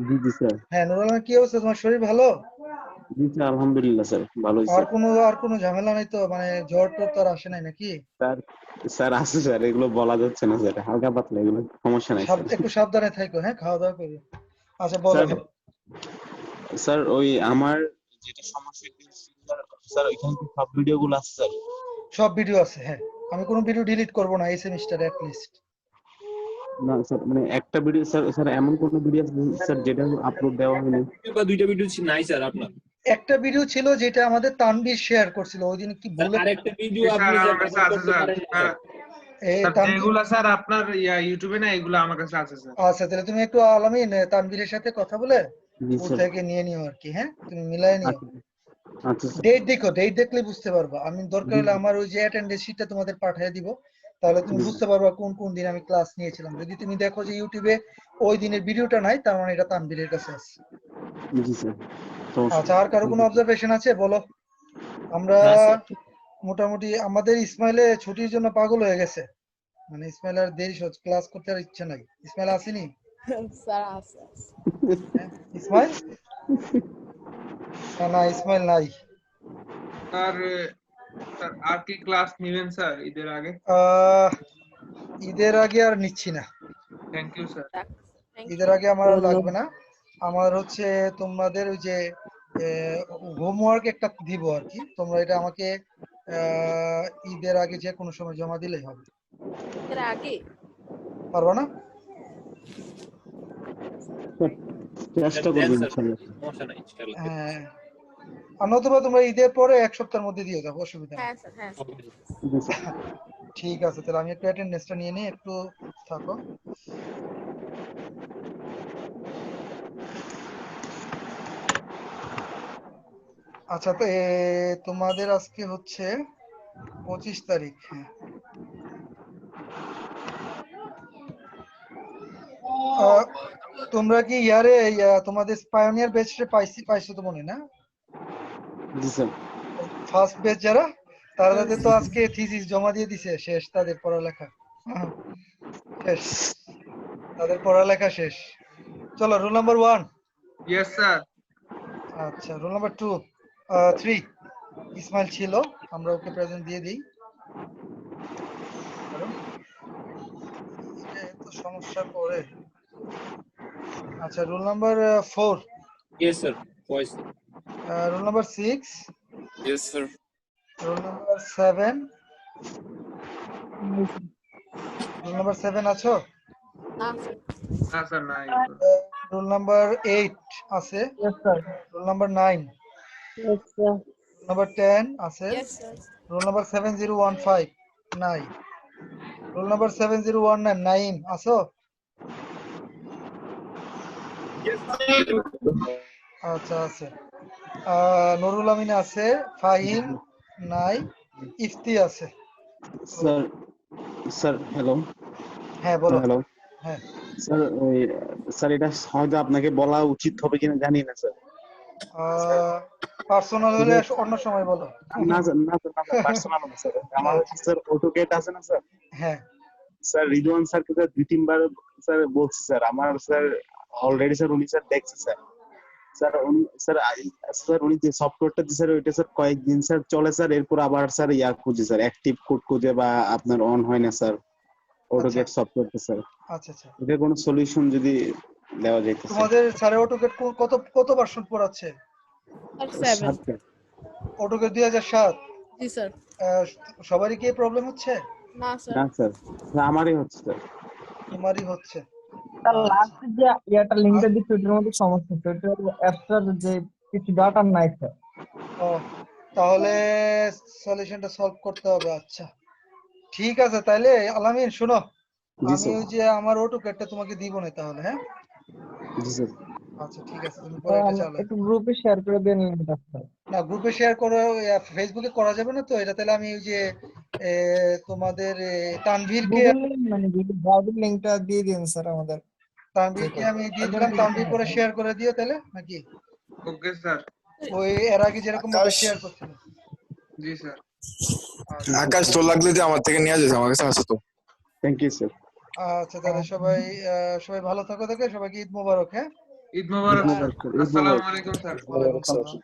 জি জি স্যার। হ্যাঁ নুরুল আমিন, কি অবস্থা? তোমার শরীর ভালো? জি স্যার আলহামদুলিল্লাহ স্যার, ভালোই স্যার। আর কোনো ঝামেলা নাই তো, মানে জ্বর টর তো আর আসে নাই নাকি? স্যার স্যার আছে স্যার, এগুলো বলা যাচ্ছে না স্যার, হালকা পাতলা এগুলো, সমস্যা নাই স্যার। একটু সাবধানে থাকো, হ্যাঁ খাওয়া দাওয়া করো। আচ্ছা বলো। স্যার স্যার ওই আমার যেটা সমস্যা স্যার, স্যার ওইখানে কি সব ভিডিওগুলো আছে স্যার? সব ভিডিও আছে, হ্যাঁ। আমি কোনো ভিডিও ডিলিট করব না এই সেমিস্টারে অ্যাট লিস্ট। না স্যার, মানে একটা ভিডিও স্যার, স্যার এমন কোন ভিডিও আছে স্যার যেটা আপলোড দেওয়া হয়নি? বা দুইটা ভিডিও নাই স্যার আপনার? একটা ভিডিও ছিল যেটা আমাদের তানভীর শেয়ার করছিল ওই দিন, কি ভুলে আরেকটা ভিডিও স্যার আপনি আমার কাছে আছে করতে স্যার। পারেন না স্যার স্যার। যেগুলা স্যার আপনার ইউটিউবে না, এগুলো আমার কাছে আছে স্যার। আচ্ছা তাহলে তুমি একটু আলামিন তানভীরের সাথে কথা বলে জি ওর স্যার। থেকে নিয়ে নিও আর কি, হ্যাঁ তুমি মিলাই নিও। আচ্ছা আচ্ছা স্যার। ডেট দেখো, ডেট দেখলে বুঝতে পারবা। আমি দরকার হলে আমার ওই যে অ্যাটেন্ডেন্স শিটটা তোমাদের পাঠিয়ে দিব, তাহলে তুমি জি। বুঝতে পারবা কোন কোন দিন আমি ক্লাস নিয়েছিলাম। যদি তুমি দেখো যে ইউটিউবে ওই দিনের ভিডিওটা নাই, তার মানে এটা তানভীরের কাছে আছে। জি স্যার। আচ্ছা, আর কারো কোনো অবজারভেশন আছে বলো? আমরা না স্যার, মোটামুটি আমাদের ইসমাইলে ছুটির জন্য পাগল হয়ে গেছে, মানে ইসমাইল আর দেরি হচ্ছে, ক্লাস করতে আর ইচ্ছা নাই। ইসমাইল আসেনি? স্যার আছে। হ্যাঁ, ইসমাইল? না, ইসমাইল নাই। স্যার স্যার আর কি ক্লাস নেবেন স্যার ঈদের আগে? আহ ঈদের আগে আর নিচ্ছি না, থ্যাংক ইউ স্যার। থ্যাংক ঈদের আগে আমার আর লাগবে না। আমার হচ্ছে তোমাদের ওই যে হোমওয়ার্ক একটা দিব আর কি, তোমরা এটা আমাকে ঈদের আগে যে কোনো সময় জমা দিলেই হবে। এর আগে পারবা না? চেষ্টা দেন করবেন স্যার, ইনশাআল্লাহ। সমস্যা নাই ইনশাআল্লাহ। হ্যাঁ, আর নতুবা তোমরা ঈদের পরে এক সপ্তাহের মধ্যে দিয়ে যাবো, অসুবিধা নেই। হ্যাঁ স্যার, হ্যাঁ স্যার। জি স্যার। ঠিক আছে, তাহলে আমি একটু অ্যাটেন্ডেন্সটা নিয়ে নিই, একটু থাকো। আচ্ছা, তো তোমাদের আজকে হচ্ছে 25 তারিখ। হ্যাঁ, তোমরা কি ইয়ারে তোমাদের পায়োনিয়ার ব্যাচে পাইছো তো মনে না? জি স্যার। ফার্স্ট ব্যাচ যারা, তাদের তো আজকে থিসিস জমা দিয়ে দিছে, শেষ তাদের পড়ালেখা। শেষ, তাদের পড়ালেখা শেষ। চলো, রোল নাম্বার 1। Yes sir. আচ্ছা, রোল নাম্বার 2, 3 ইসমাইল ছিল, আমরা ওকে প্রেজেন্ট দিয়ে দিই। কারণ এটা এত সমস্যা করে। আচ্ছা, roll number 4, yes sir, voice. Roll number 6, yes sir. Roll number 7, roll number 7 আছো? না স্যার। না স্যার নাই। রোল নাম্বার 8 আছে? রোল নাম্বার 9, রোল নাম্বার 10 আছে? Yes sir. রোল নাম্বার 7015 নাই। রোল নাম্বার 7019 নাইম আছো? আচ্ছা, আছে। নুরুল আমিন আছে, ফাহিম নাই, ইফতি আছে। Sir sir hello. হ্যাঁ বলো। হ্যালো হ্যাঁ, স্যার, ওই স্যার এটা হয়তো আপনাকে বলা উচিত হবে কিনা জানি না স্যার। পার্সোনাল হলে অন্য সময় বলো। না স্যার, না স্যার, না স্যার, পার্সোনাল না স্যার। আমার হচ্ছে স্যার অটোকেট আছে না স্যার। হ্যাঁ, স্যার রিদওয়ান স্যারকে স্যার 2-3 বার স্যার বলছি স্যার, আমার স্যার অলরেডি স্যার উনি স্যার দেখছে স্যার। স্যার উনি স্যার স্যার উনি যে সফটওয়্যারটা দিছে স্যার, ওইটা স্যার কয়েকদিন স্যার চলে স্যার, এরপর আবার স্যার খুঁজে স্যার, অ্যাক্টিভ কোড খুঁজে বা আপনার অন হয় না স্যার অটোকেট সফটওয়্যারটা স্যার। আচ্ছা আচ্ছা। এটা কোনো সলিউশন যদি দেওয়া যেত স্যার। তোমাদের স্যারে অটোকেট কত কত ভার্সন পড়াচ্ছে? স্যার 7। 7 অটোকেট 2007? জি স্যার। সবারই কি প্রবলেম হচ্ছে? না স্যার। না স্যার, আমারই হচ্ছে স্যার। তোমারই হচ্ছে? তার লাস্ট যে ইয়াটা লিংকটা দিচ্ছে ওটার মধ্যে সমস্যা হচ্ছে, ওটা অ্যাপটার যে কিছু ডাটা নাই স্যার। ও, তাহলে সলিউশনটা সলভ করতে হবে। আচ্ছা, ঠিক আছে, তাইলে আলামিন শোনো, জি আমি স্যার। ওই যে আমার অটোকেটটা তোমাকে দিব না তাহলে, হ্যাঁ? জি স্যার। আচ্ছা, ঠিক আছে, তুমি পরে এটা চালাও। একটু গ্রুপে শেয়ার করে দেন লিংকটা স্যার। না, গ্রুপে শেয়ার করো, ফেসবুকে করা যাবে না তো এটা, তাহলে আমি ওই যে তোমাদের তানভীরকে মানে ব্রাউজার লিংকটা দিয়ে দিন স্যার আমাদের। আমি দিয়ে দিলাম, তানভীর করে শেয়ার করে দিও তাহলে, নাকি? Okay sir. ওই এর আগে যেরকম ভাবে শেয়ার করছিল। জি স্যার। আকাশ তোর লাগলে যে আমার থেকে নিয়ে যাচ্ছে, আমার কাছে আছে তো। Thank you sir. আচ্ছা, তাহলে সবাই ভালো থাকো, সবাইকে ঈদ মোবারক। হ্যাঁ, ঈদ মোবারক স্যার। ঈদ মোবারক। আসসালামু আলাইকুম স্যার। ওয়ালাইকুম আসসালাম।